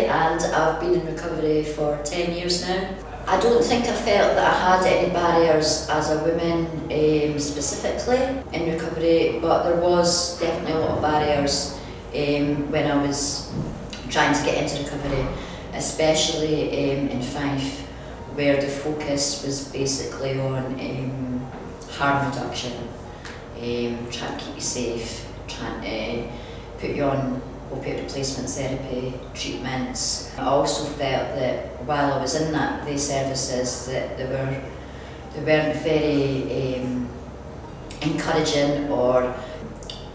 Lucy and I've been in recovery for 10 years now. I don't think I felt that I had any barriers as a woman specifically in recovery, but there was definitely a lot of barriers when I was trying to get into recovery, especially in Fife, where the focus was basically on harm reduction, trying to keep you safe, trying to put you on opiate replacement therapy, treatments. I also felt that while I was in these services that they weren't very encouraging, or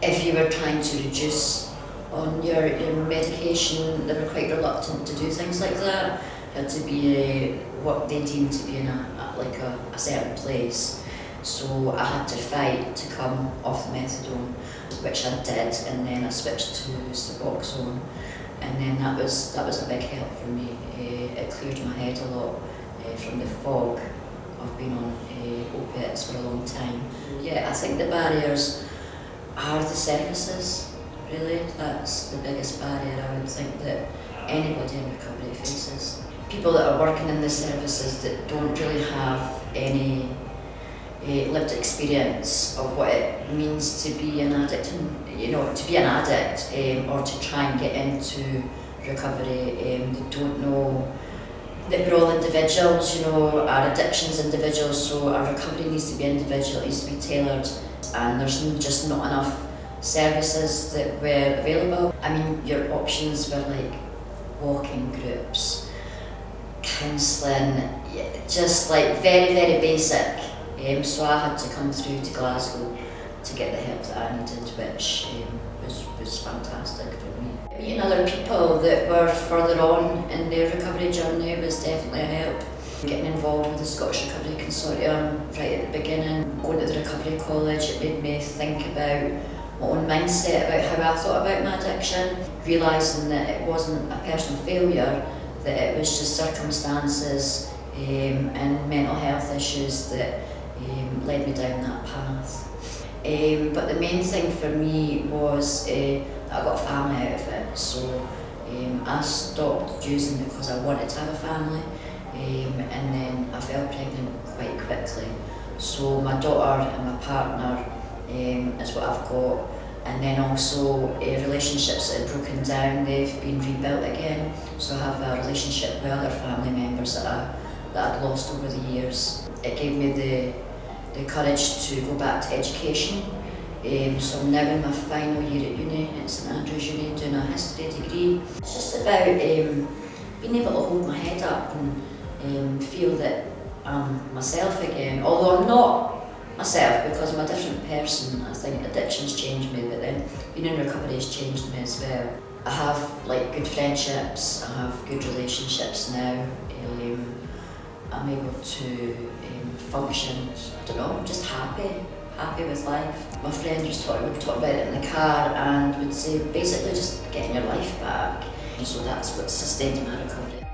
if you were trying to reduce on your medication, they were quite reluctant to do things like that. You had to be what they deemed to be in a certain place. So I had to fight to come off the methadone, which I did, and then I switched to Suboxone, and then that was a big help for me. It cleared my head a lot from the fog of being on opiates for a long time. Yeah, I think the barriers are the services, really. That's the biggest barrier I would think that anybody in recovery faces. People that are working in the services that don't really have any lived experience of what it means to be an addict, to be an addict or to try and get into recovery. They don't know that we're all individuals, our addiction's individuals, so our recovery needs to be individual, it needs to be tailored, and there's just not enough services that were available. I mean, your options were like walking groups, counselling, just like very, very basic. So I had to come through to Glasgow to get the help that I needed, which was fantastic for me. Meeting other people that were further on in their recovery journey was definitely a help. Getting involved with the Scottish Recovery Consortium right at the beginning, going to the recovery college, it made me think about my own mindset, about how I thought about my addiction, realising that it wasn't a personal failure, that it was just circumstances and mental health issues that led me down that path. But the main thing for me was that I got a family out of it. So I stopped using because I wanted to have a family, and then I fell pregnant quite quickly. So my daughter and my partner is what I've got, and then also relationships that had broken down, they've been rebuilt again. So I have a relationship with other family members that I'd lost over the years. It gave me the courage to go back to education. So I'm now in my final year at uni at St Andrews Uni doing a history degree. It's just about being able to hold my head up and feel that I'm myself again. Although I'm not myself because I'm a different person. I think addiction's changed me, but then being in recovery has changed me as well. I have good friendships, I have good relationships now. I'm able to function, I don't know, I'm just happy with life. My friend was talking about it in the car and would say basically just getting your life back. So that's what sustained my recovery.